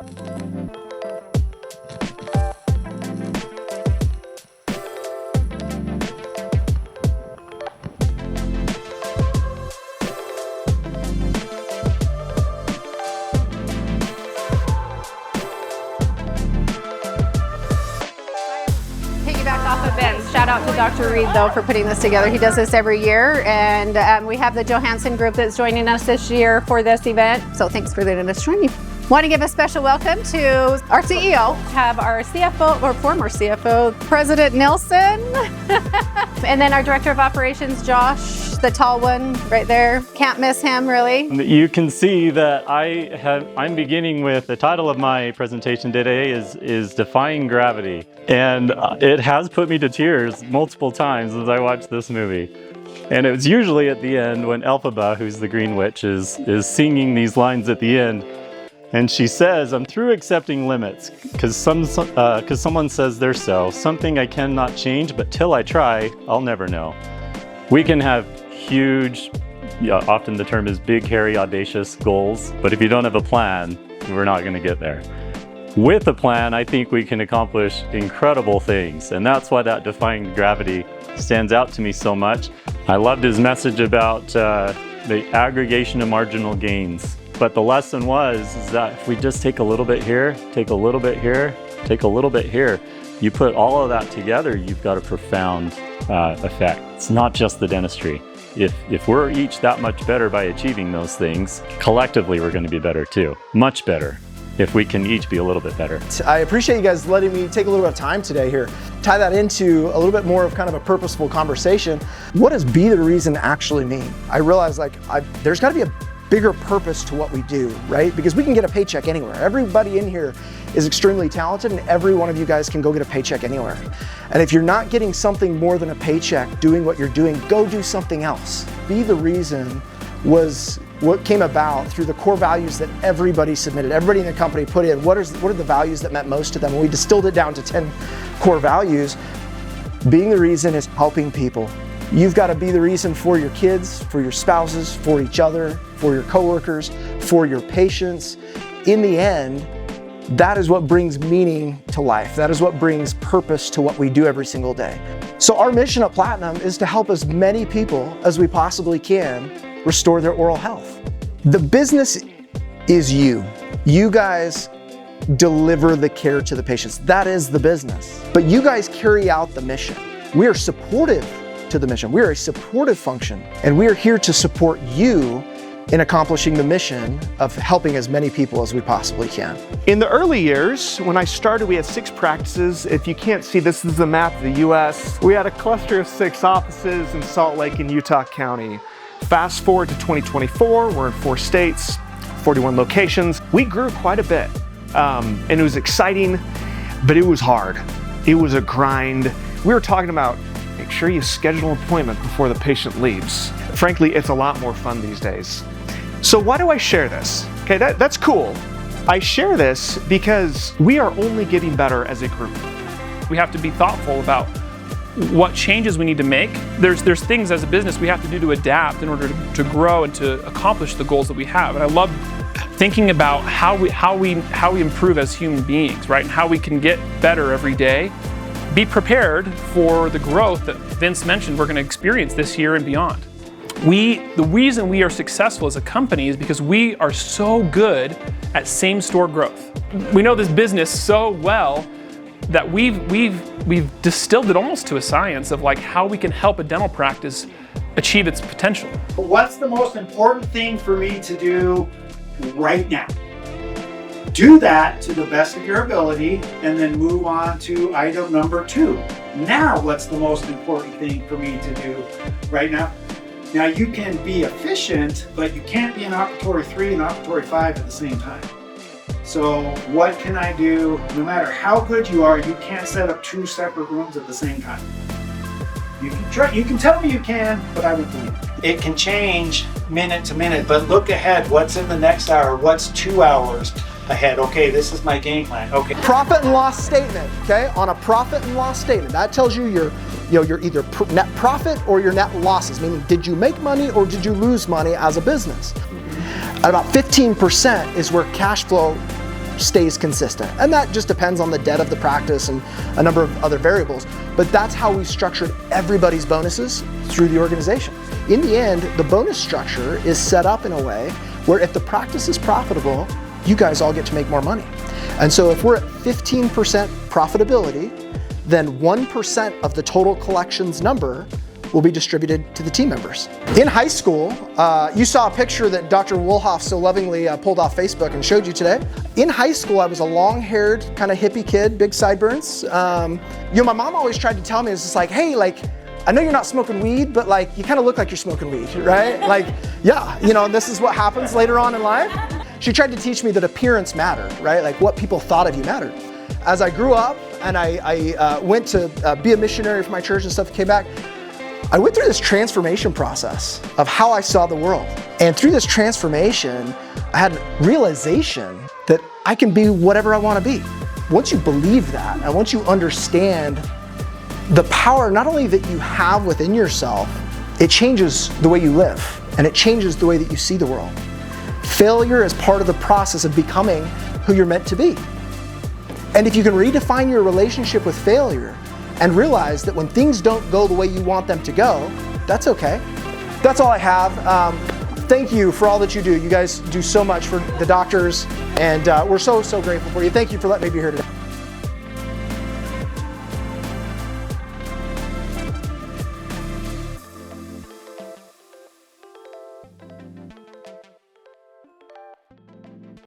Off of Ben's. Shout out to Dr. Reed, though, for putting this together. He does this every year, and we have the Johansson group that's joining us this year for this event. So thanks for letting us join you. Want to give a special welcome to our CEO, have our CFO, or former CFO, President Nilsson, and then our Director of Operations, Josh, the tall one right there. Can't miss him, really. You can see that I'm beginning with the title of my presentation today is Defying Gravity. And it has put me to tears multiple times as I watched this movie. And it was usually at the end when Elphaba, who's the Green Witch, is singing these lines at the end. And she says, I'm through accepting limits, because someone says they're so. Something I cannot change, but till I try, I'll never know. We can have huge, often the term is big, hairy, audacious goals, but if you don't have a plan, we're not going to get there. With a plan, I think we can accomplish incredible things, and that's why that Defying Gravity stands out to me so much. I loved his message about the aggregation of marginal gains. But the lesson is that if we just take a little bit here, take a little bit here, take a little bit here, you put all of that together, you've got a profound effect. It's not just the dentistry. If we're each that much better by achieving those things, collectively we're going to be better too. Much better, if we can each be a little bit better. I appreciate you guys letting me take a little bit of time today here. Tie that into a little bit more of kind of a purposeful conversation. What does be the reason actually mean? I realize there's got to be a bigger purpose to what we do, right? Because we can get a paycheck anywhere. Everybody in here is extremely talented, and every one of you guys can go get a paycheck anywhere. And if you're not getting something more than a paycheck doing what you're doing, go do something else. Be the reason was what came about through the core values that everybody submitted. Everybody in the company put in, what are the values that meant most to them? And we distilled it down to 10 core values. Being the reason is helping people. You've got to be the reason for your kids, for your spouses, for each other, for your coworkers, for your patients. In the end, that is what brings meaning to life. That is what brings purpose to what we do every single day. So our mission at Platinum is to help as many people as we possibly can restore their oral health. The business is you. You guys deliver the care to the patients. That is the business. But you guys carry out the mission. We are supportive to the mission. We are a supportive function, and we are here to support you in accomplishing the mission of helping as many people as we possibly can. In the early years, when I started, we had 6 practices. If you can't see, this is the map of the US. We had a cluster of 6 offices in Salt Lake and Utah County. Fast forward to 2024, we're in 4 states, 41 locations. We grew quite a bit, and it was exciting, but it was hard. It was a grind. We were talking about make sure you schedule an appointment before the patient leaves. Frankly, it's a lot more fun these days. So why do I share this? Okay, that's cool. I share this because we are only getting better as a group. We have to be thoughtful about what changes we need to make. There's things as a business we have to do to adapt in order to grow and to accomplish the goals that we have. And I love thinking about how we improve as human beings, right? And how we can get better every day. Be prepared for the growth that Vince mentioned we're going to experience this year and beyond. The reason we are successful as a company is because we are so good at same-store growth. We know this business so well that we've distilled it almost to a science of like how we can help a dental practice achieve its potential. What's the most important thing for me to do right now? Do that to the best of your ability and then move on to item number 2. Now, what's the most important thing for me to do right now? Now, you can be efficient, but you can't be in operatory 3 and operatory 5 at the same time. So what can I do? No matter how good you are, you can't set up 2 separate rooms at the same time. You can try, you can tell me you can, but I won't believe it. It can change minute to minute, but look ahead. What's in the next hour? What's 2 hours ahead? Okay, this is my game plan. Okay. Profit and loss statement, okay? On a profit and loss statement, that tells you your either net profit or your net losses, meaning did you make money or did you lose money as a business? At about 15% is where cash flow stays consistent. And that just depends on the debt of the practice and a number of other variables. But that's how we structured everybody's bonuses through the organization. In the end, the bonus structure is set up in a way where if the practice is profitable, you guys all get to make more money. And so if we're at 15% profitability, then 1% of the total collections number will be distributed to the team members. In high school, you saw a picture that Dr. Wolhoff so lovingly pulled off Facebook and showed you today. In high school, I was a long-haired, kind of hippie kid, big sideburns. My mom always tried to tell me, it's just like, hey, like, I know you're not smoking weed, but like, you kind of look like you're smoking weed, right? Like, yeah, this is what happens later on in life. She tried to teach me that appearance mattered, right? Like what people thought of you mattered. As I grew up and I went to be a missionary for my church and stuff, came back, I went through this transformation process of how I saw the world. And through this transformation, I had realization that I can be whatever I want to be. Once you believe that, and once you understand the power not only that you have within yourself, it changes the way you live, and it changes the way that you see the world. Failure is part of the process of becoming who you're meant to be. And if you can redefine your relationship with failure and realize that when things don't go the way you want them to go, that's okay. That's all I have. Thank you for all that you do. You guys do so much for the doctors, and we're so grateful for you. Thank you for letting me be here today.